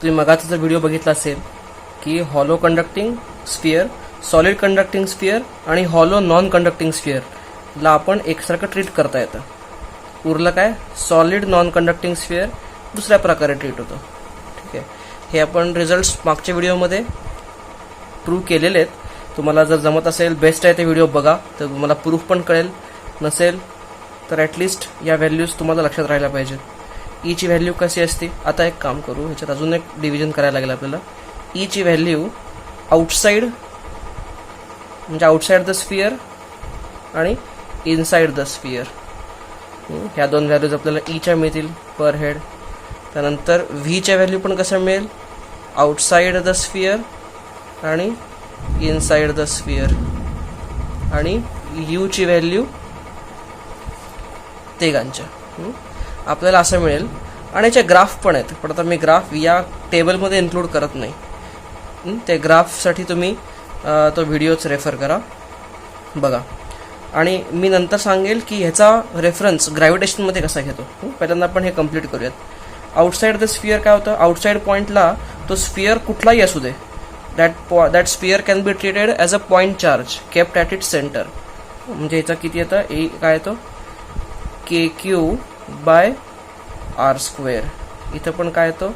तुम्ही मगाचा जर व्हिडिओ बघितला असेल की hollow conducting sphere, solid conducting sphere आणि हॉलो नॉन कंडक्टिंग स्फिअरला आपण एकसारखं ट्रीट करता येतं. उरलं काय, सॉलिड नॉन कंडक्टिंग स्फिअर दुसऱ्या प्रकारे ट्रीट होतं. ठीक आहे, हे आपण रिझल्ट्स मागच्या व्हिडिओमध्ये प्रूव्ह केलेले आहेत. तुम्हाला जर जमत असेल बेस्ट आहे ते व्हिडिओ बघा, तर तुम्हाला प्रूफ पण कळेल. नसेल तर ॲटलिस्ट या व्हॅल्यूज तुम्हाला लक्षात राहायला पाहिजेत. ईची व्हॅल्यू कशी असते, आता एक काम करू, ह्याच्यात अजून एक डिव्हिजन करायला लागेल आपल्याला. ईची व्हॅल्यू आउटसाईड म्हणजे आउटसाईड द स्फिअर आणि इनसाईड द स्फिअर, ह्या दोन व्हॅल्यूज आपल्याला ईच्या मिळतील पर हेड. त्यानंतर व्हीच्या व्हॅल्यू पण कसं मिळेल, आउटसाईड द स्फिअर आणि इनसाईड द स्फिअर. आणि यूची व्हॅल्यू तिघांच्या आपल्याला असं मिळेल. आणि याचे ग्राफ पण आहेत, पण आता मी ग्राफ या टेबलमध्ये इन्क्लूड करत नाही. ते ग्राफसाठी तुम्ही तो व्हिडिओच रेफर करा, बघा. आणि मी नंतर सांगेल की ह्याचा रेफरन्स ग्रॅव्हिटेशनमध्ये कसा घेतो. पहिल्यांदा आपण हे कम्प्लीट करूयात. आउटसाईड द स्फिअर काय होतं, आउटसाईड पॉईंटला तो स्फिअर कुठलाही असू दे, that sphere can be treated as a point charge kept at it centre. म्हणजे ह्याचा किती येतं, काय येतो KQ बाय आर स्क्वेअर. इथं पण काय येतो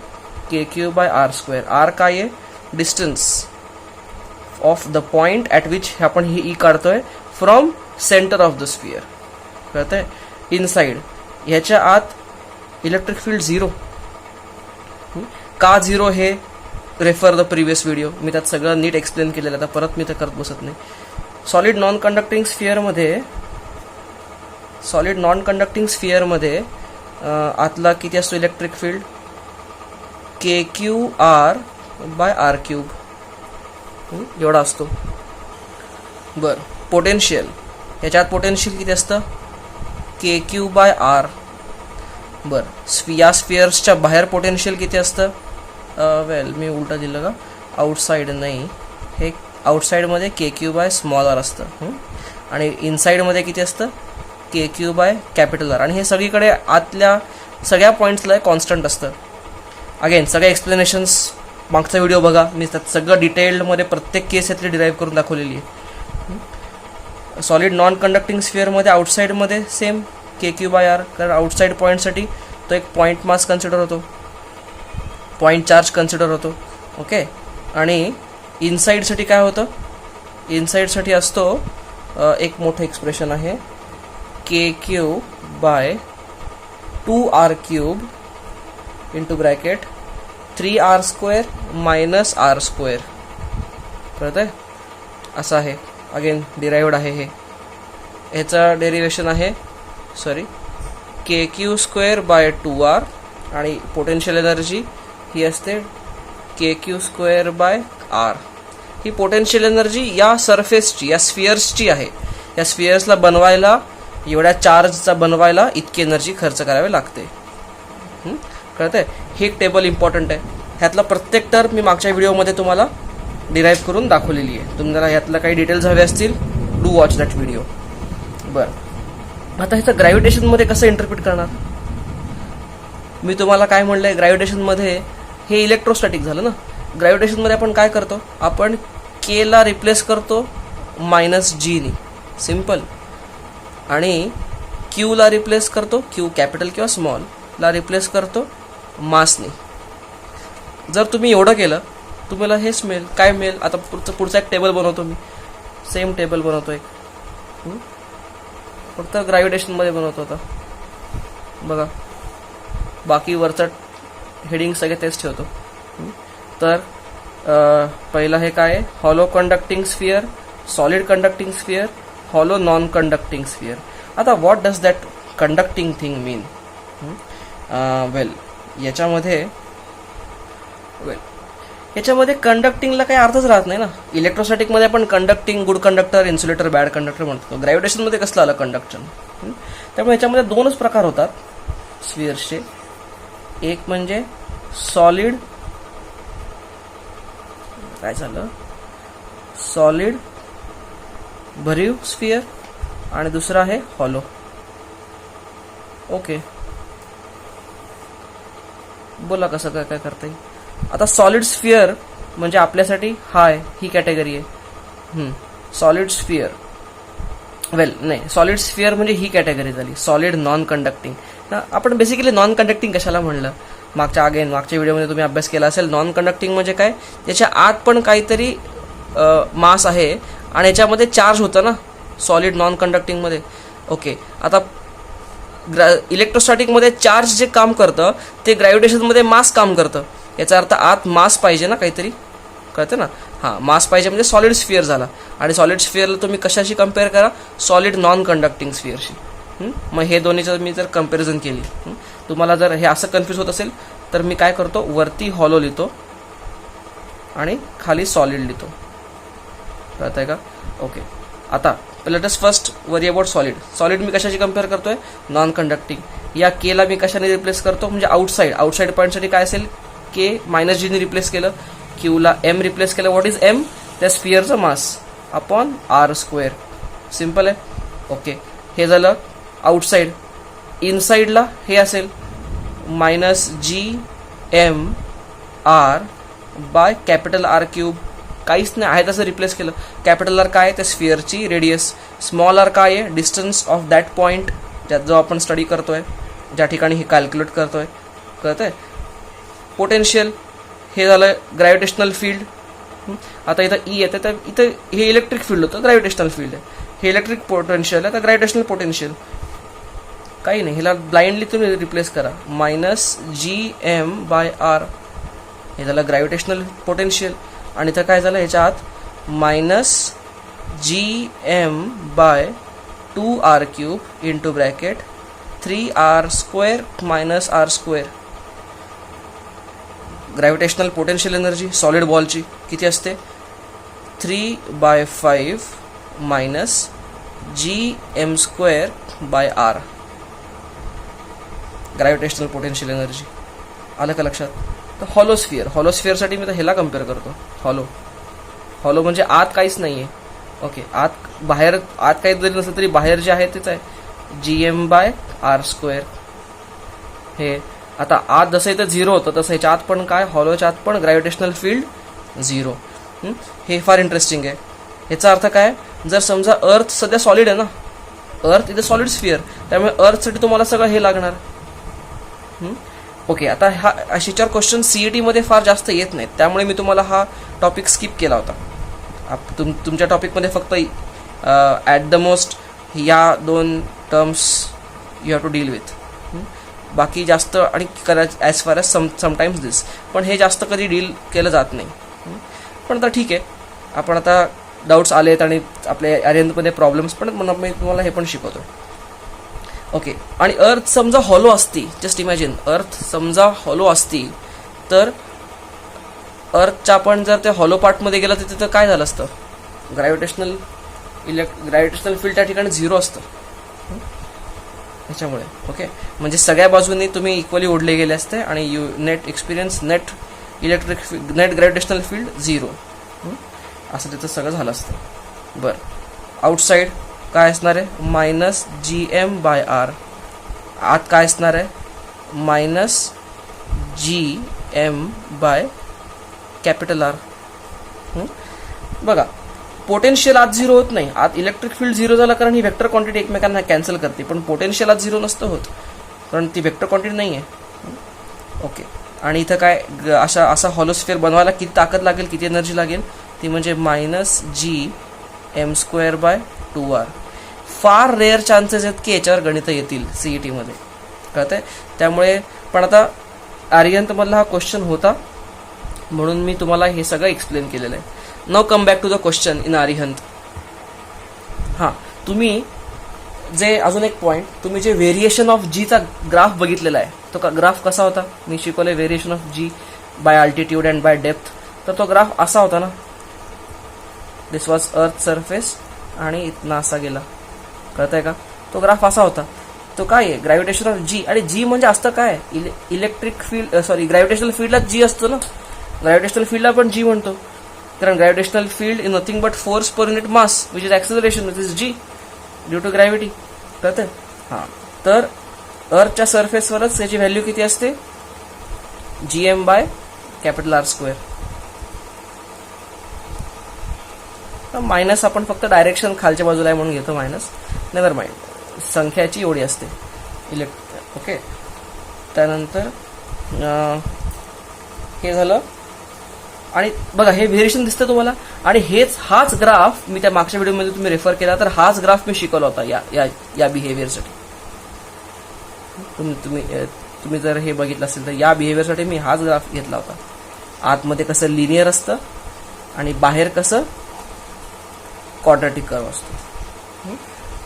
KQ by R square. R काय आहे, distance of the point at which आपण ही ई काढतोय from centre of the sphere. कळतंय. इनसाइड ह्याच्या आत इलेक्ट्रिक फील्ड झिरो. का झिरो हे रेफर द प्रिव्हियस व्हिडिओ, मी त्यात सगळं नीट एक्सप्लेन केलेलं, आता परत मी ते करत बसत नाही. सॉलिड नॉन कंडक्टिंग स्फिअरमध्ये आतला किती असतो electric field, KQR by R cube एवढा असतो. बर, पोटेन्शियल याच्यात पोटेन्शियल किती असतं, KQ बाय आर. बर, या स्फिअर्सच्या बाहेर पोटेन्शियल किती असतं, वेल मी उलटा दिलं का, आउटसाईड नाही, हे आउटसाईडमध्ये KQ बाय स्मॉल आर असतं. आणि इनसाईडमध्ये किती असतं, KQ बाय कॅपिटल आर. आणि हे सगळीकडे आतल्या सगळ्या पॉईंट्सला कॉन्स्टंट असतं. अगेन सगळ्या एक्सप्लेनेशन्स मागचा व्हिडिओ बघा, मी त्यात सगळं डिटेल्डमध्ये प्रत्येक केस यातली डिराईव्ह करून दाखवलेली आहे. सॉलिड नॉन कंडक्टिंग स्फिअरमध्ये आउटसाईडमध्ये सेम KQ बाय आर, कारण आउटसाईड पॉईंटसाठी तो एक पॉईंट मास कन्सिडर होतो, पॉईंट चार्ज कन्सिडर होतो. ओके. आणि इनसाईडसाठी काय होतं, इनसाईडसाठी असतो एक मोठं एक्सप्रेशन आहे, KQ by 2R cube into bracket 3R square minus R square. कळत आहे, असं आहे. अगेन डिराइव्ड आहे हे, ह्याचं डेरिवेशन आहे KQ स्क्वेअर बाय 2R. आणि पोटेन्शियल एनर्जी ही असते KQ square by R. He potential energy या सरफेसची, या स्फिअर्सची आहे. या स्फिअर्सला बनवायला, एवढ्या चार्जचा बनवायला इतकी एनर्जी खर्च करावी लागते. कळतंय. ही एक टेबल इम्पॉर्टंट आहे. ह्यातला प्रत्येक टर्म मी मागच्या व्हिडिओमध्ये तुम्हाला डिराईव्ह करून दाखवलेली आहे. तुम्हाला ह्यातलं काही डिटेल्स हवे असतील, डू वॉच दॅट व्हिडिओ. बरं, आता ह्याचं ग्रॅव्हिटेशनमध्ये कसं इंटरप्रिट करणार. मी तुम्हाला काय म्हणलंय, ग्रॅव्हिटेशनमध्ये हे इलेक्ट्रोस्टॅटिक झालं ना. ग्रॅव्हिटेशनमध्ये आपण काय करतो, आपण Kला रिप्लेस करतो -G नी, सिम्पल. आणि Qला रिप्लेस करतो, Q कॅपिटल किंवा स्मॉलला रिप्लेस करतो मासनी. जर तुम्ही एवढं केलं, तुम्हाला हेच मिळेल. काय मिळेल, आता पुढचा एक टेबल बनवतो मी, सेम टेबल बनवतो एक, फक्त ग्रॅव्हिटेशनमध्ये बनवतो. आता बघा, बाकी वरचं हेडिंग सगळे तेच ठेवतो. तर पहिलं हे काय आहे, hollow conducting sphere, solid conducting sphere, hollow non conducting sphere. आता what does that conducting thing mean. Well याच्यामध्ये कंडक्टिंगला काही अर्थच राहत नाही ना. इलेक्ट्रोस्टॅटिकमध्ये आपण conducting, good conductor, insulator, bad conductor म्हणतो. ग्रॅव्हिटेशनमध्ये कसलं आलं कंडक्शन. त्यामुळे याच्यामध्ये दोनच प्रकार होतात स्फिअर्सचे. एक म्हणजे सॉलिड, काय झालं, सॉलिड भरीव स्फिअर, आणि दुसरा आहे हॉलो. ओके, बोला कसं काय काय करता येईल. आता सॉलिड स्फिअर म्हणजे आपल्यासाठी हाय ही कॅटेगरी आहे. सॉलिड स्फिअर नाही, सॉलिड स्फिअर म्हणजे ही कॅटेगरी झाली, सॉलिड नॉन कंडक्टिंग. आपण बेसिकली नॉन कंडक्टिंग कशाला म्हणलं, मागच्या व्हिडिओमध्ये तुम्ही अभ्यास केला असेल. नॉन कंडक्टिंग म्हणजे काय, त्याच्या आत पण काहीतरी मास आहे आणि याच्यामध्ये चार्ज होतं ना सॉलिड नॉन कंडक्टिंगमध्ये. ओके, आता इलेक्ट्रोस्टॅटिकमध्ये चार्ज जे काम करतं ते ग्रॅव्हिटेशनमध्ये मास काम करतं. याचा अर्थ आत मास पाहिजे ना काहीतरी, कळतं ना. हां, मास पाहिजे म्हणजे सॉलिड स्फिअर झाला. आणि सॉलिड स्फिअरला तुम्ही कशाशी कम्पेअर करा, सॉलिड नॉन कंडक्टिंग स्फिअरशी. मग हे दोन्हीचं मी जर कम्पॅरिझन केली, तुम्हाला जर हे असं कन्फ्यूज होत असेल तर मी काय करतो, वरती हॉलो लिहितो आणि खाली सॉलिड लिहितो. कळत आहे का. ओके, आता let us first worry about solid. Solid मी कशाशी कम्पेअर करतोय, नॉन कंडक्टिंग. या केला मी कशाने रिप्लेस करतो, म्हणजे आउटसाईड पॉईंटसाठी काय असेल, के मायनस जीने रिप्लेस केलं, क्यूला एम रिप्लेस केलं. व्हॉट इज एम, त्या स्फिअरचं mass upon R square. Simple आहे. ओके, हे झालं आउटसाईड. इनसाईडला हे असेल minus G M R by capital R cube. काहीच नाही आहे तसं रिप्लेस केलं. कॅपिटल आर काय, त्या स्फिअरची रेडियस. स्मॉल आर काय आहे, डिस्टन्स ऑफ दॅट पॉईंट ज्यात जो आपण स्टडी करतोय, ज्या ठिकाणी हे कॅल्क्युलेट करतोय. कळतंय. पोटेन्शियल हे झालं ग्रॅव्हिटेशनल फील्ड. आता इथं ई येते तर इथं हे इलेक्ट्रिक फील्ड होतं, ग्रॅव्हिटेशनल फील्ड आहे. हे इलेक्ट्रिक पोटेन्शियल आहे तर ग्रॅव्हिटेशनल पोटेन्शियल. काही नाही, ह्याला ब्लाइंडली तुम्ही रिप्लेस करा, minus G M by R. हे झालं ग्रॅव्हिटेशनल पोटेन्शियल. आणि इथं काय झालं, ह्याच्या आत minus G M by 2r cube into bracket 3r square minus R square. Gravitational potential energy solid बॉलची किती असते, 3/5 minus G M square by R. Gravitational potential energy. आलं का लक्षात. तर हॉलोस्फिअरसाठी मी तर ह्याला कम्पेअर करतो. हॉलो म्हणजे आत काहीच नाही आहे. ओके, आत काही जरी नसलं तरी बाहेर जे आहे तेच आहे, G M by R square. हे आता आत जसं इथं 0 होतं तसं ह्याच्या आत पण काय, हॉलोच्या आत पण ग्रॅव्हिटेशनल फील्ड 0. हे फार इंटरेस्टिंग आहे. ह्याचा अर्थ काय, जर समजा अर्थ सध्या सॉलिड आहे ना, अर्थ इथे सॉलिड स्फिअर, त्यामुळे अर्थसाठी तुम्हाला सगळं हे लागणार. ओके, आता हा अशीच्यावर क्वेश्चन सीईटी मध्ये फार जास्त येत नाहीत, त्यामुळे मी तुम्हाला हा टॉपिक स्किप केला होता. तुमच्या टॉपिकमध्ये फक्त ॲट द मोस्ट या 2 terms you have to deal with. बाकी जास्त आणि ॲज फार ॲज समटाईम्स दिस, पण हे जास्त कधी डील केलं जात नाही. पण आता ठीक आहे, आपण आता डाऊट्स आलेत आणि आपल्या अरेंजमध्ये प्रॉब्लेम्स पण मी तुम्हाला हे पण शिकवतो. ओके, आणि अर्थ समजा हॉलो असती, जस्ट इमॅजिन अर्थ समजा हॉलो असती तर अर्थच्या आपण जर ते हॉलो पार्टमध्ये गेलं तर तिथं काय झालं असतं, ग्रॅव्हिटेशनल फील्ड त्या ठिकाणी 0 असतं. ह्याच्यामुळे ओके, म्हणजे सगळ्या बाजूंनी तुम्ही इक्वली ओढले गेले असते आणि नेट ग्रॅव्हिटेशनल फील्ड 0 असं तिथं सगळं झालं असतं. बरं, आउटसाईड काय असणार आहे, minus G M by R. आत काय असणार आहे, minus G M by capital R. बघा, पोटेन्शियल आत 0 होत नाही, आत इलेक्ट्रिक फील्ड 0 झालं कारण ही व्हेक्टर क्वांटिटी एकमेकांना कॅन्सल करते, पण पोटेन्शियल आत 0 नसतं होत कारण ती व्हेक्टर क्वांटिटी नाही आहे. ओके, आणि इथं काय असा हॉलोस्फिअर बनवायला किती ताकद लागेल, किती एनर्जी लागेल, ती म्हणजे minus G M square by 2r. फार रेअर चान्सेस आहेत की याच्यावर गणितं येतील सीईटी मध्ये, कळतंय. त्यामुळे पण आता आर्यंतमधला हा क्वेश्चन होता म्हणून मी तुम्हाला हे सगळं एक्सप्लेन केलेलं आहे. Now come back to the question in Arihant. हां, तुम्ही जे अजून एक पॉईंट, तुम्ही जे व्हेरिएशन ऑफ जीचा ग्राफ बघितलेला आहे, तो ग्राफ कसा होता मी शिकवलं, variation of G by altitude and by depth. तर तो ग्राफ असा होता ना, दिस वॉज अर्थ सरफेस आणि इथनं असा गेला, कळतंय का. तो ग्राफ असा होता. तो काय आहे, ग्रॅव्हिटेशन ऑफ जी. आणि जी म्हणजे असतं काय, इलेक्ट्रिक फील्ड, ग्रॅव्हिटेशनल फील्डला जी असतो ना, ग्रॅव्हिटेशनल फील्डला आपण जी म्हणतो, कारण gravitational field is nothing but force per unit mass which is acceleration, which is G due to gravity. कळतंय. हां, तर अर्थच्या सरफेसवरच याची व्हॅल्यू किती असते, G M by capital R square. Minus आपण फक्त डायरेक्शन खालच्या बाजूला आहे म्हणून घेतो मायनस, नेव्हर माइंड, संख्याची एवढी असते ओके. त्यानंतर हे झालं. आणि बघा हे व्हेरिएशन दिसतं तुम्हाला. आणि हाच ग्राफ मी त्या मागच्या व्हिडिओमध्ये तुम्ही रेफर केला तर हाच ग्राफ मी शिकवला होता या बिहेवियरसाठी. तुम्ही जर हे बघितलं असेल तर या बिहेवियरसाठी मी हाच ग्राफ घेतला होता. आतमध्ये कसं लिनियर असतं आणि बाहेर कसं क्वाड्रॅटिक कर्व असतो.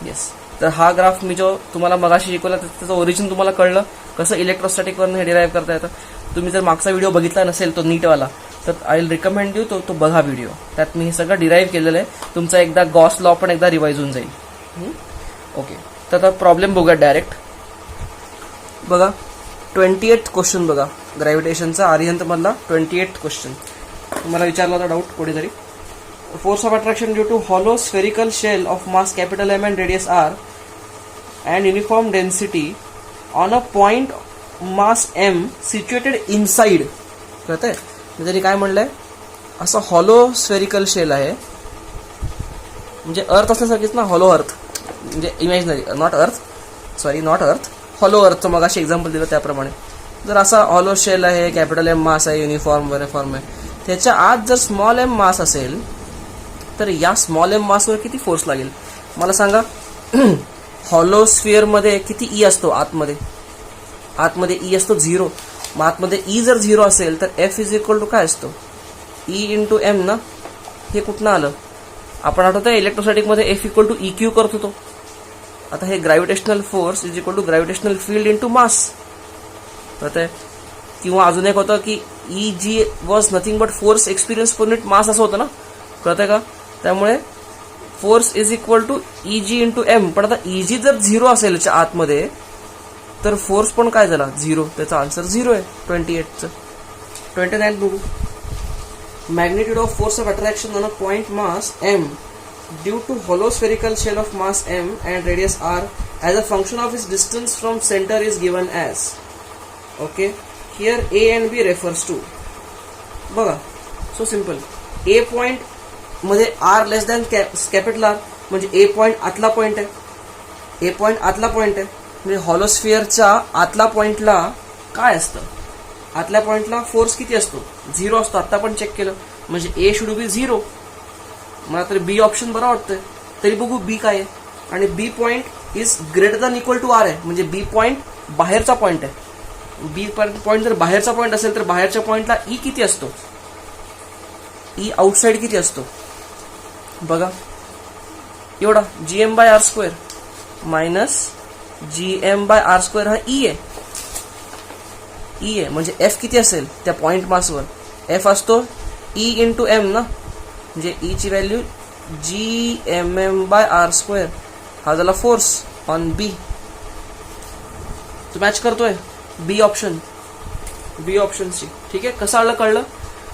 येस, तर हा ग्राफ मी जो तुम्हाला मगाशी शिकवला त्याचं ओरिजिन तुम्हाला कळलं कसं इलेक्ट्रोस्टॅटिकवरून हे डिराईव्ह करता येतं. तुम्ही जर मागचा व्हिडिओ बघितला नसेल तो नीटवाला तर आय विल रिकमेंड यू तो बघा व्हिडिओ. त्यात मी हे सगळं डिराईव्ह केलेलं आहे. तुमचा एकदा गॉस लॉ पण एकदा रिवाईज होऊन जाईल. ओके, तर आता प्रॉब्लेम बघूया डायरेक्ट. बघा 28th क्वेश्चन बघा, ग्रॅव्हिटेशनचा आर्यंत मधला 28th क्वेश्चन. तुम्हाला विचारला होता डाऊट कुठेतरी. Force of attraction due to hollow spherical shell of mass capital M and radius R and uniform density on a point mass M situated inside. कळतंय जरी काय म्हणलंय, असं हॉलो स्फेरिकल शेल आहे म्हणजे अर्थ असल्यासारखीच ना, हॉलो अर्थ म्हणजे इमॅजिनरी, नॉट अर्थ, हॉलो अर्थचं मग अशी एक्झाम्पल दिलं त्याप्रमाणे. जर असा हॉलो शेल आहे, कॅपिटल एम मास आहे, युनिफॉर्म आहे, त्याच्या आत जर स्मॉल एम मास असेल तर या स्मॉल एम मासवर किती फोर्स लागेल मला सांगा. हॉलो स्फिअरमध्ये किती ई असतो आतमध्ये ई असतो 0. मग आतमध्ये ई जर 0 असेल तर एफ इज इक्वल टू काय असतो, ई इंटू एम ना. हे कुठनं आलं, आपण आठवतंय इलेक्ट्रोस्टॅटिकमध्ये F equal to E Q करत होतो. आता हे gravitational force is equal to gravitational field into mass. कळतंय. किंवा अजून एक होतं की E G was nothing but force experience per unit mass असं होतं ना. कळतंय का. त्यामुळे force is equal to E G into M. पण आता ई जी जर 0 असेल याच्या आतमध्ये तर फोर्स पण काय झाला 0. त्याचा आन्सर 0 आहे 28चं. 29 बघू. Magnitude of force of attraction on a point mass M due to hollow spherical shell of mass m and radius r as a function of its distance from center is given as. Okay, here a and b refers to. बघा, so simple. a point मध्ये r less than capital R म्हणजे a point आतला point आहे. a point आतला point आहे म्हणजे hollow स्फिअरच्या आतला पॉइंटला काय असतं, आतल्या पॉइंटला फोर्स किती असतो 0 असतो. आता पण चेक केलं म्हणजे a should be 0. मला तरी बी ऑप्शन बरं वाटतंय. तरी बघू बी काय आहे. आणि B point is greater than equal to R आहे म्हणजे बी पॉइंट बाहेरचा पॉइंट आहे. बी पॉइंट जर बाहेरचा पॉइंट असेल तर बाहेरच्या पॉइंटला ई किती असतो, ई आउटसाइड किती असतो बघा एवढा, GM by R square minus GM by R square हा ई आहे. ई आहे म्हणजे एफ किती असेल त्या पॉइंट मासवर, एफ असतो ई इंटू एम ना. म्हणजे ई ची value G M M by R square. हा झाला फोर्स ऑन बी. तो मॅच करतोय बी ऑप्शनशी. ठीक आहे, कसं आलं कळलं.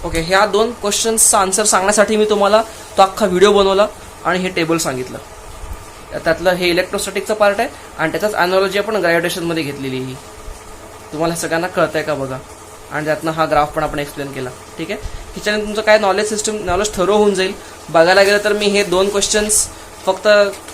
ओके, ह्या 2 क्वेश्चन्सचा आन्सर सांगण्यासाठी मी तुम्हाला तो अख्खा व्हिडिओ बनवला आणि हे टेबल सांगितलं. त्यातलं हे इलेक्ट्रोस्टॅटिकचं पार्ट आहे आणि त्याचाच अॅनॉलॉजी आपण ग्रॅव्हिटेशनमध्ये घेतलेली ही. तुम्हाला सगळ्यांना कळतंय का बघा. आणि त्यातनं हा ग्राफ पण आपण एक्सप्लेन केला. ठीक आहे, ह्याच्याने तुमचं काय नॉलेज थरो होऊन जाईल. बघायला गेलं तर मी हे 2 क्वेश्चन्स फक्त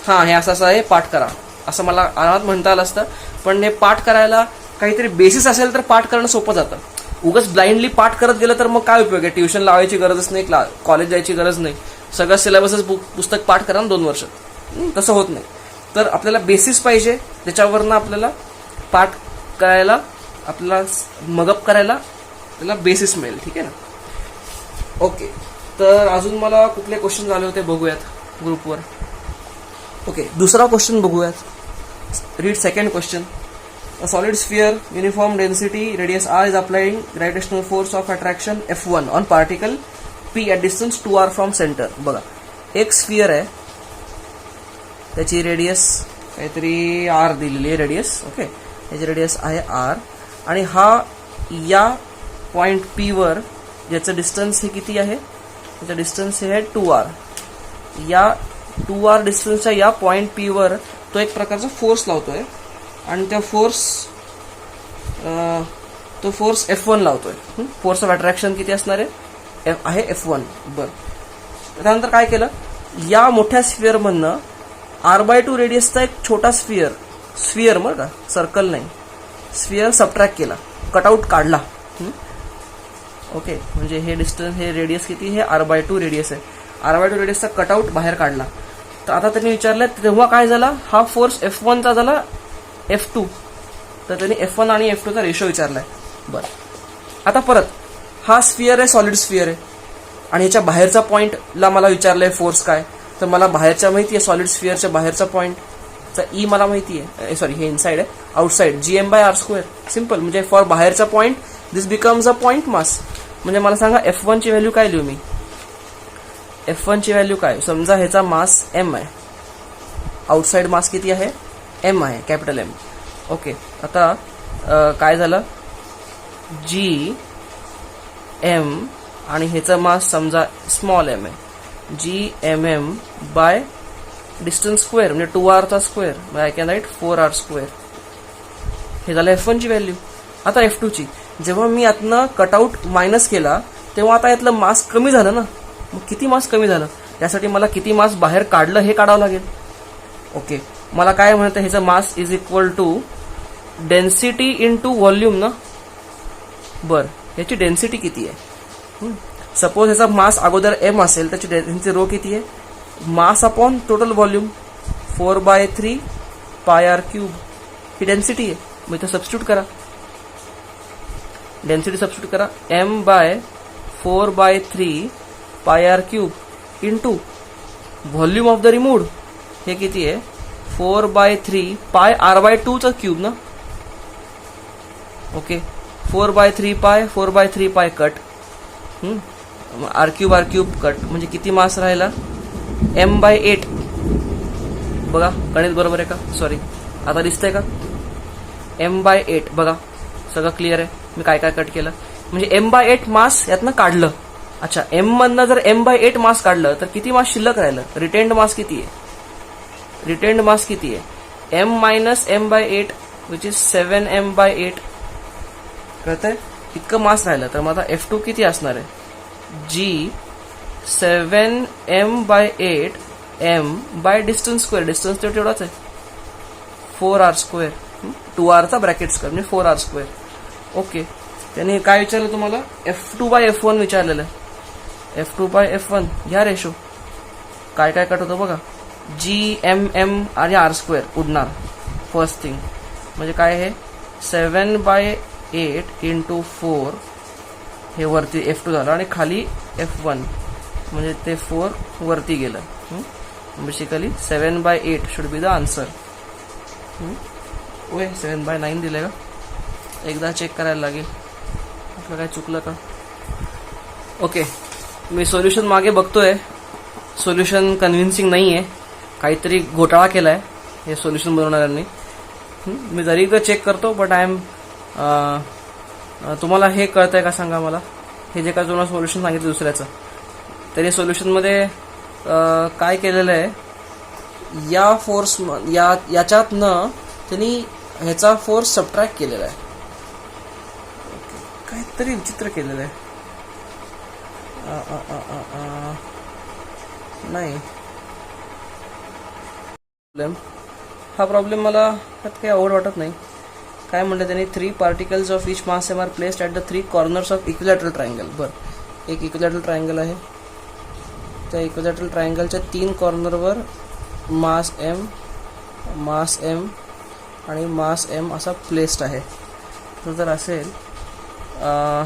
हे असं आहे पाठ करा असं मला आरामात म्हणता आलं असतं. पण हे पाठ करायला काहीतरी बेसिस असेल तर पाठ करणं सोपं जातं. उगाच ब्लाइंडली पाठ करत गेलं तर मग काय उपयोग आहे. ट्युशन लावायची गरजच नाही, कॉलेज जायची गरज नाही. सगळं सिलेबसच पुस्तक पाठ करा 2 वर्ष. तसं होत नाही. तर आपल्याला बेसिस पाहिजे ज्याच्यावरनं आपल्याला पाठ करायला, आपल्याला मगअप करायला त्याला बेसिस मिळेल. ठीक आहे ना. ओके, तर अजून मला कुठले क्वेश्चन झाले होते बघूयात ग्रुपवर. ओके, दुसरा क्वेश्चन बघूयात. Read second question. A solid sphere, uniform density, radius r is applying gravitational force of attraction F1 on particle P at distance 2r from center. बघा, एक स्फिअर आहे, त्याची रेडियस काहीतरी r दिलेली आहे रेडियस. ओके, त्याची radius आहे r आणि हा या पॉइंट P वर ज्याचं डिस्टन्स हे किती आहे, त्याचं डिस्टन्स हे आहे 2r. या 2r डिस्टन्सच्या या पॉइंट P वर तो एक प्रकारचा फोर्स लावतोय आणि त्या फोर्स तो फोर्स F1 लावतोय. फोर्स ऑफ अट्रॅक्शन किती असणार आहे F1. बरं, त्यानंतर काय केलं, या मोठ्या स्फिअर मधनं R/2 रेडियसचा एक छोटा स्फिअर बरं का, सर्कल नाही, स्फिअर सबट्रॅक्ट केला, कटआउट काढला. ओके, म्हणजे हे डिस्टन्स, हे रेडियस किती, हे R/2 रेडियस आहे. R/2 रेडियसचा कटआउट बाहेर काढला. तर आता त्यांनी विचारलं तेव्हा काय झाला, हा फोर्स F1 चा झाला F2. तर त्यांनी F1 आणि F2 चा रेशो विचारलाय. बरं, आता परत हा स्फिअर आहे, सॉलिड स्फिअर आहे, आणि ह्याच्या बाहेरचा पॉइंटला मला विचारलंय फोर्स काय. तर मला बाहेरच्या माहिती आहे, सॉलिड स्फिअरच्या बाहेरचा पॉइंटचा ई मला माहिती आहे, सॉरी हे इनसाइड आहे, आउटसाइड gm/r². सिम्पल, म्हणजे फॉर बाहेरचा point this becomes a point मास. म्हणजे मला सांगा F1 ची व्हॅल्यू काय लिहू मी, F1 ची व्हॅल्यू काय, समजा ह्याचा मास m आहे, आउटसाइड मास किती आहे, m आहे, कॅपिटल M. ओके, आता काय झालं, gm आणि ह्याचा मास समजा स्मॉल m आहे, gmm/ डिस्टन्स स्क्वेअर म्हणजे 2r चा स्क्वेअर, म्हणजे आय कॅन राईट 4r². हे झालं F1 ची व्हॅल्यू. आता F2 ची, जेव्हा मी यातनं कटआउट मायनस केला तेव्हा आता यातलं मास कमी झालं ना. मग किती मास कमी झालं, त्यासाठी मला किती मास बाहेर काढलं हे काढावं लागेल. ओके, मला काय म्हणतं, ह्याचं mass is equal to density into volume ना. बरं, ह्याची डेन्सिटी किती आहे, सपोज ह्याचा मास अगोदर m असेल, त्याची ह्याची रो किती आहे, mass upon total volume 4/3 πr³ ही डेन्सिटी आहे. मग इथं सबस्टिट्यूट करा, डेन्सिटी सबस्टिट्यूट करा, m/4/3 πr³ into volume of the removed, हे किती आहे 4/3 πr/2 चा क्यूब ना. ओके, 4/3 π 4/3 π कट, r³ कट, म्हणजे किती मास राहिला, m/8. बघा गणित बरोबर आहे का, सॉरी आता दिसतंय का, m/8. बघा सगळं क्लिअर आहे, मी काय काय कट केलं, म्हणजे m/8 मास यातनं काढलं. अच्छा, m मधनं जर m/8 मास काढलं तर किती मास शिल्लक राहिलं, रिटेन्ड मास किती आहे, रिटेन्ड मास किती आहे, m - m/8 which is 7m/8. कळतंय, इतकं मास राहिलं. तर मग आता F2 किती असणार आहे, g 7m/8 m by distance square, distance तेवढाच आहे 4r², 2r चा ब्रॅकेट स्क्वेअर म्हणजे 4r². ओके, त्याने काय विचारलं तुम्हाला, F2/F1 विचारलेलं आहे. F2/F1 घ्या रेशो, काय काय कट होतं बघा, gmm आणि r² उडणार फर्स्ट थिंग, म्हणजे काय आहे 7/8 इंटू 4, हे वरती F2 झालं आणि खाली F1, म्हणजे ते 4 वरती गेलं. Basically 7/8 should be the answer. Okay, 7/9 दिले का, एकदा चेक करायला लागेल आपलं काय चुकलं का. ओके, मी सोल्युशन मागे बघतोय, सोल्युशन कन्व्हिन्सिंग नाही आहे, काहीतरी घोटाळा केलाय हे सोल्युशन बनवणाऱ्यांनी. मी जरी एकदा चेक करतो, बट आय एम, तुम्हाला हे कळतंय का सांगा मला, हे जे काय तुम्हाला सोल्युशन सांगितलं दुसऱ्याचं, तरी सोल्युशनमध्ये काय केलेलं आहे, या फोर्स याच्यातनं त्यांनी ह्याचा फोर्स सबट्रॅक्ट केलेला आहे, काहीतरी विचित्र केलेलं आहे. नाही हा प्रॉब्लेम मला त्यात काही आवड वाटत नाही. काय म्हणलं त्यांनी, 3 particles of each mass m are placed at the 3 corners of equilateral triangle. बरं, एक इक्विलॅटरल ट्रायंगल आहे, त्या इक्विलॅटरल ट्रायंगलच्या 3 कॉर्नरवर मास m आणि मास m असा प्लेस्ड आहे. तर जर असेल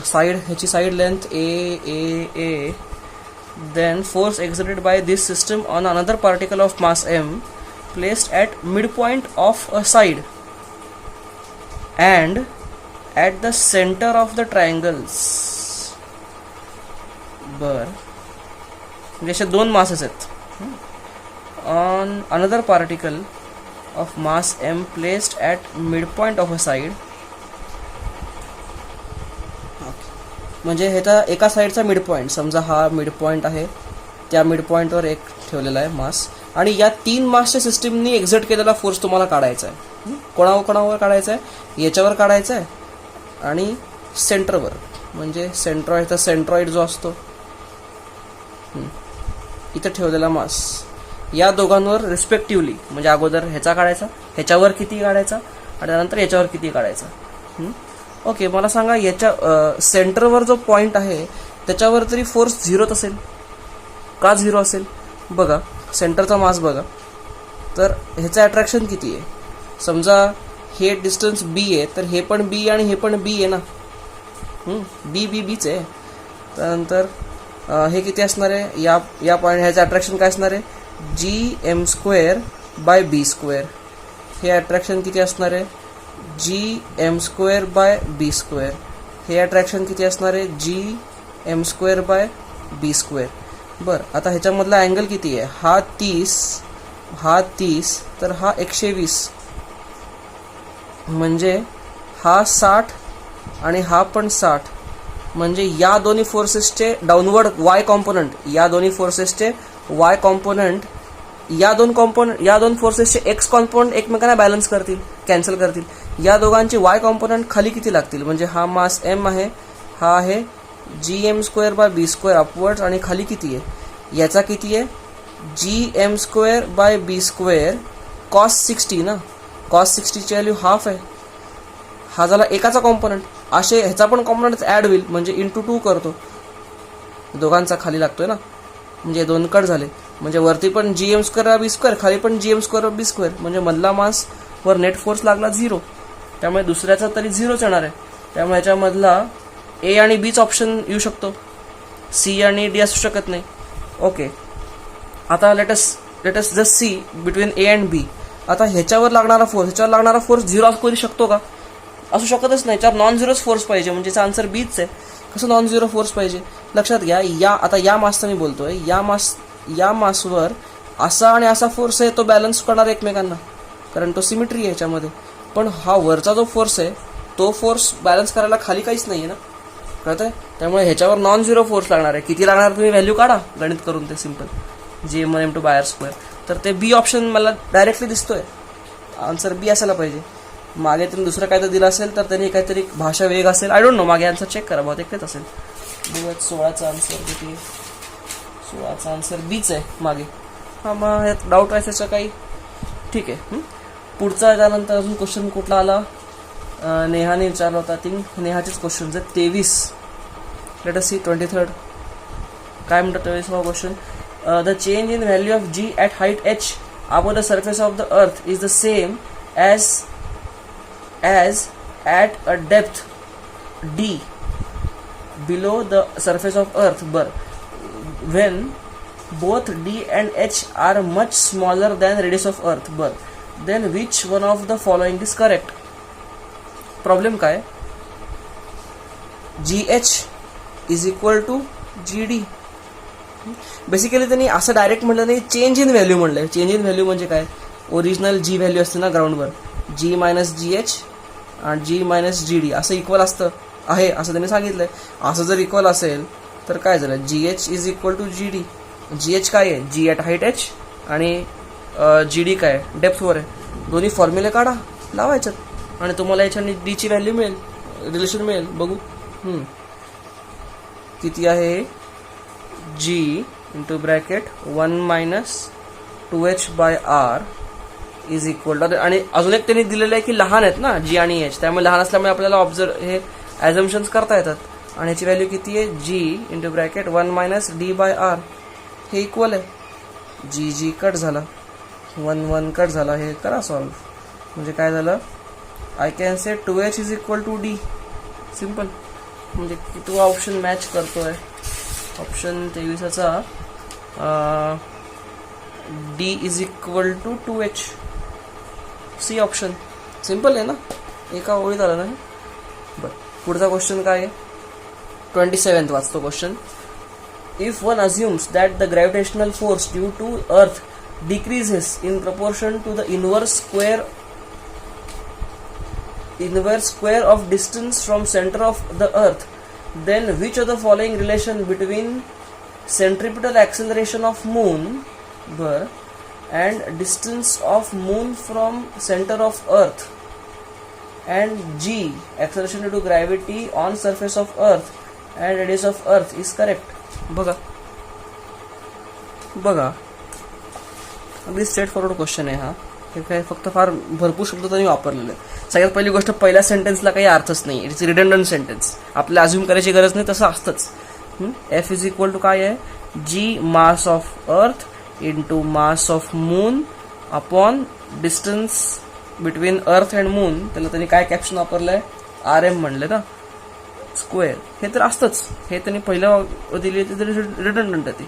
साइड, ह्याची side length a, then force exerted by this system on another particle of mass m placed at midpoint of a side and at the center of the triangles. बर, जसे 2 masses आहेत, on another particle of mass m placed at midpoint of a side. म्हणजे ह्याचा एका साईडचा mid point, समजा हा mid point आहे, त्या मिड पॉईंटवर एक ठेवलेला आहे मास, आणि या 3 मासच्या सिस्टीमनी एक्झर्ट केलेला फोर्स तुम्हाला काढायचा आहे. कोणावर काढायचा आहे, याच्यावर काढायचा आहे आणि सेंटरवर, म्हणजे सेंट्रॉइडचा सेंट्रॉइड जो असतो इथं ठेवलेला मास, या दोघांवर रिस्पेक्टिव्हली, म्हणजे अगोदर ह्याचा काढायचा, ह्याच्यावर किती काढायचा आणि त्यानंतर याच्यावर किती काढायचा. ओके, मला सांगा याच्या सेंटरवर जो पॉईंट आहे त्याच्यावर तरी फोर्स 0 असेल का? 0 असेल. बघा सेंटरचा मास बघा, तर ह्याचं अट्रॅक्शन किती आहे. समजा हे डिस्टन्स बी आहे, तर हे पण बी आणि हे पण बी आहे ना, बी बी बीच आहे. त्यानंतर हे किती असणार आहे, या पॉईंट ह्याचं अट्रॅक्शन काय असणार आहे, GM² बाय B². हे अट्रॅक्शन किती असणार आहे, GM² बाय B². हे अट्रॅक्शन किती असणार आहे, GM² बाय B². बरं, आता ह्याच्यामधला अँगल किती आहे, हा 30 तर हा 120, म्हणजे हा 60 आणि हा पण 60. म्हणजे या दोन्ही फोर्सेसचे डाऊनवर्ड वाय कॉम्पोनंट, या दोन्ही फोर्सेसचे वाय कॉम्पोनंट, या दोन फोर्सेसचे एक्स कॉम्पोनंट एकमेकांना बॅलन्स करतील, कॅन्सल करतील. या दोघांचे वाय कॉम्पोनंट खाली किती लागतील, म्हणजे हा मास m आहे, हा आहे GM² बाय B² अपवर्ड्स, आणि खाली किती आहे, याचा किती आहे, GM² बाय B² cos 60 ना, cos 60 ची व्हॅल्यू हाफ आहे. हा झाला एकाचा कॉम्पोनंट. असे ह्याचा पण कॉम्पोनंट ॲड होईल, म्हणजे इंटू 2 करतो, दोघांचा खाली लागतोय ना, म्हणजे 2 कट झाले. म्हणजे वरती पण GM² बाय B², खाली पण GM² बाय B², म्हणजे मधला मास वर नेट फोर्स लागला 0. त्यामुळे दुसऱ्याचा तरी 0च येणार आहे. त्यामुळे याच्यामधला A आणि Bच ऑप्शन येऊ शकतो, C आणि D असू शकत नाही. ओके, आता let's just see between A and B. आता ह्याच्यावर लागणारा फोर्स 0 करू शकतो का, असू शकतच नाही. याच्यावर नॉन झिरोच फोर्स पाहिजे, म्हणजे याचा आन्सर बीच आहे. कसं नॉन झिरो फोर्स पाहिजे, लक्षात घ्या. आता या मासचा मी बोलतोय, या मासवर असा आणि असा फोर्स आहे, तो बॅलन्स करणार एकमेकांना, कारण तो सिमेट्री आहे याच्यामध्ये. पण हा वरचा जो फोर्स आहे, तो फोर्स बॅलन्स करायला खाली काहीच नाही आहे ना, कळतंय. त्यामुळे ह्याच्यावर नॉन झिरो फोर्स लागणार आहे. किती लागणार तुम्ही व्हॅल्यू काढा गणित करून, ते सिम्पल GM1 × R². तर ते बी ऑप्शन मला डायरेक्टली दिसतोय, आन्सर बी असायला पाहिजे. मागे त्यांनी दुसरं काय तर दिलं असेल, तर त्यांनी काहीतरी भाषा वेग असेल, आय डोंट नो. मागे आन्सर चेक करा, बहुतेक तेच असेल. 16चा आन्सर किती, 16चा आन्सर बीच आहे मागे. हा, मग ह्यात डाऊट आहे त्याचा काही, ठीक आहे. पुढचा त्यानंतर अजून क्वेश्चन कुठला आला, नेहाने विचारला होता. थिंक नेहाचेच क्वेश्चन आहेत. 23, लेट अस सी 23rd. काय म्हणतात 23वा question, the change in value of G at height H above the surface of the earth is the same as at a depth D below the surface of earth, but when both D and H are much smaller than radius of earth, but then which one of the following is correct. Problem काय, GH is equal to GD. Basically त्यांनी असं direct म्हटलं नाही, change in value म्हणलंय. Change in value म्हणजे काय, original G value असते ना ग्राउंडवर, G मायनस GH आणि G मायनस GD असं इक्वल आहे असं त्यांनी सांगितलंय. असं जर इक्वल असेल तर काय झालं, GH is equal to GD. GH काय आहे, G ॲट हाईट H, आणि GD काय आहे, डेप्थवर आहे. दोन्ही फॉर्म्युले काढा, लावायच्यात, आणि तुम्हाला याच्याने D ची व्हॅल्यू मिळेल, रिलेशन मिळेल. बघू किती आहे, G into bracket 1 - 2H by R is equal to, आणि अजून एक त्यांनी दिलेलं आहे की लहान आहेत ना G आणि H, त्यामुळे लहान असल्यामुळे आपल्याला हे ॲझम्पशन्स करता येतात. आणि ह्याची व्हॅल्यू किती आहे, G into bracket 1 - D by R, हे इक्वल आहे. G कट झाला, 1 कट झाला, हे करा सॉल्व. म्हणजे काय झालं, I can say 2H is equal to D, simple. म्हणजे किती ऑप्शन मॅच करतोय, ऑप्शन 23चा D is equal to 2H, C option. Simple आहे ना, एका ओळीत आलं ना. बरं, पुढचा क्वेश्चन काय आहे, 27th वाचतो question. If one assumes that the gravitational force due to earth decreases in proportion to the inverse square of distance from center of the earth, then which of the following relation between centripetal acceleration of moon and distance of moon from center of earth and G acceleration due to gravity on surface of earth and radius of earth is correct. बघा अगदी straight forward question आहे हा. हे काय फक्त फार भरपूर शब्द त्यांनी वापरलेले आहेत. सगळ्यात पहिली गोष्ट, पहिल्या सेंटेन्सला काही अर्थच नाही. It's redundant sentence. आपल्याला अज्युम करायची गरज नाही, तसं असतंच. F इज इक्वल टू काय आहे, G mass of earth into mass of moon upon distance between earth and moon. त्याला त्यांनी काय कॅप्शन वापरलंय, RM म्हणले ना, स्क्वेअर. हे तर असतंच, हे त्यांनी पहिलं दिली तरी रिडंडंट आहे ती.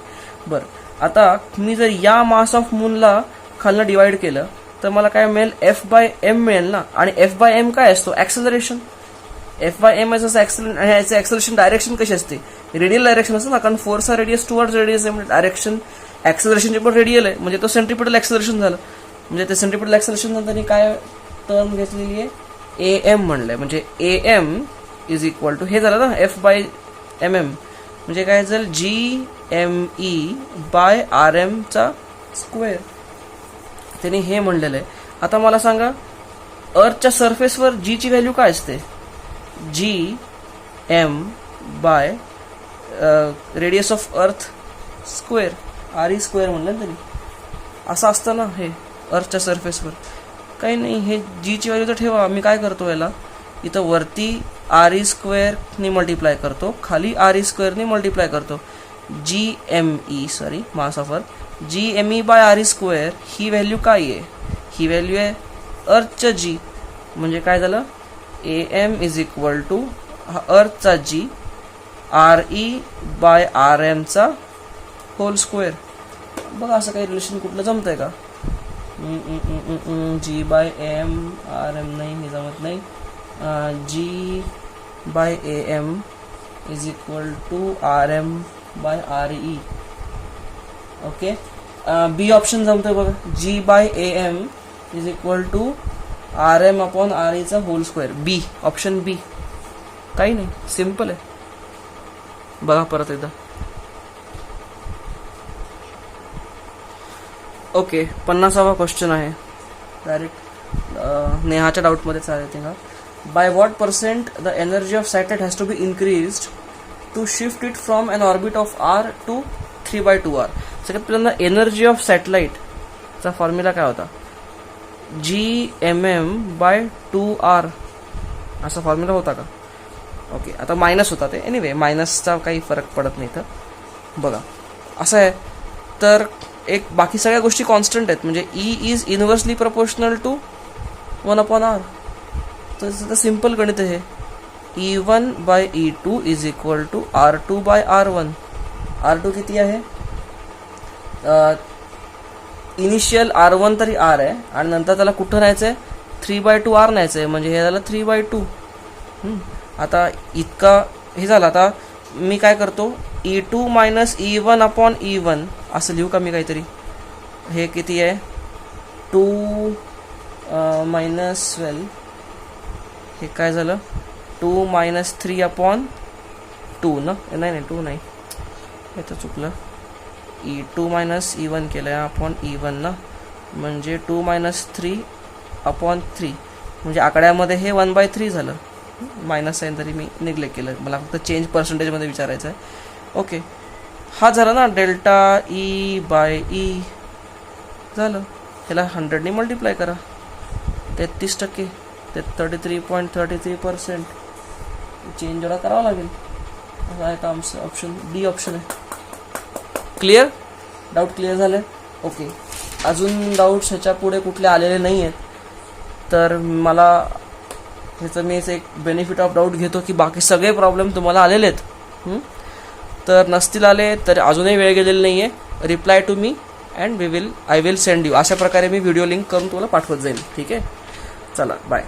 बरं, आता मी जर या मास ऑफ मूनला खालनं डिवाइड केलं तर मला काय मिळेल, F/m मिळेल ना. आणि F/m काय असतो, ऍक्सेलरेशन. F/m याचं ऍक्सेलरेशन डायरेक्शन कशी असते, रेडियल डायरेक्शन असतं ना, कारण फोर्स हा रेडियस टुवर्ड्स रेडियस आहे, म्हणजे डायरेक्शन ऍक्सेलरेशनचे पण रेडियल आहे, म्हणजे तो सेंट्रिपिटल ऍक्सेलरेशन झालं. म्हणजे ते सेंट्रिपिटल ऍक्सेलरेशन नंतर काय टर्म घेतलेली आहे, AM म्हणलंय. म्हणजे AM इज इक्वल टू हे झालं ना F/mm, म्हणजे काय झालं, GME/RM चा स्क्वेअर. त्यांनी हे म्हणलेलं आहे. आता मला सांगा, अर्थच्या सरफेसवर G ची व्हॅल्यू काय असते, GM/ radius of earth square, RE square म्हणलं ना त्यांनी. असं असतं ना हे अर्थच्या सरफेसवर. काही नाही, हे G ची व्हॅल्यू तर ठेवा. मी काय करतो, याला इथं वरती RE स्क्वेअरनी मल्टिप्लाय करतो, खाली RE स्क्वेअरनी मल्टिप्लाय करतो. Mass of earth, GME/RE square he value काय आहे, ही व्हॅल्यू आहे अर्थच्या G. म्हणजे काय झालं, AM इज इक्वल टू अर्थचा G RE/RM चा होल स्क्वेअर. बघा असं काही रिलेशन कुठलं जमतंय का, G/AM RM नाही, हे जमत नाही. G/AM is equal to RM/RE. Okay, B option जमतोय बघा, G/AM is equal to RM/RE चा whole square. B option, B. काही नाही, सिम्पल आहे. बघा परत एकदा. ओके, 50वा क्वेश्चन आहे. डायरेक्ट नेहाच्या डाऊटमध्ये चालेल का. By what percent the energy of satellite has to be increased to shift it from an orbit of R to 3/2R. सगळ्यात पहिल्यांदा एनर्जी ऑफ सॅटेलाइटचा फॉर्म्युला काय होता, GMM/2R असा फॉर्म्युला होता का. ओके, आता मायनस होता ते. एनिवे, मायनसचा काही फरक पडत नाही तर. बघा असं आहे, तर एक बाकी सगळ्या गोष्टी कॉन्स्टंट आहेत. म्हणजे E is inversely proportional to 1/R. तर सिम्पल गणित आहे. E1/E2 is equal to R2/R1. R2 किती आहे, इनिशियल R1 तरी R आहे, आणि नंतर त्याला कुठं न्यायचंय, 3/2R न्यायचंय. म्हणजे हे झालं 3/2. आता इतका हे झालं. आता मी काय करतो, E2 मायनस E1/E1 असं लिहू का मी काहीतरी. हे किती आहे, 2 मायनस 12. हे काय झालं, 2 मायनस 3/2 ना. नाही 2 नाही, हे तर चुकलं. E2 मायनस E1 केलं आहे अपॉन E1 ना, म्हणजे 2 मायनस 3/3. म्हणजे आकड्यामध्ये हे 1/3 झालं. मायनस साईन तरी मी निग्लेक्ट केलं, मला फक्त चेंज पर्सेंटेजमध्ये विचारायचं आहे. ओके, हा झाला ना ΔE/E झालं. ह्याला 100ने मल्टिप्लाय करा, 33%, 33.33%. चेंज एवढा करावा लागेल. असं आहे का आमचं ऑप्शन, डी ऑप्शन आहे. क्लिअर, डाऊट क्लिअर झाले. ओके, अजून डाऊट्स ह्याच्या पुढे कुठले आलेले नाही आहेत, तर मला ह्याचं मी एक बेनिफिट ऑफ डाऊट घेतो की बाकी सगळे प्रॉब्लेम तुम्हाला आलेले आहेत. तर नसतील आले तर अजूनही वेळ गेलेली नाही आहे. Reply to me and I will send you. अशा प्रकारे मी व्हिडिओ लिंक करून तुम्हाला पाठवत जाईल. ठीक आहे, चला बाय.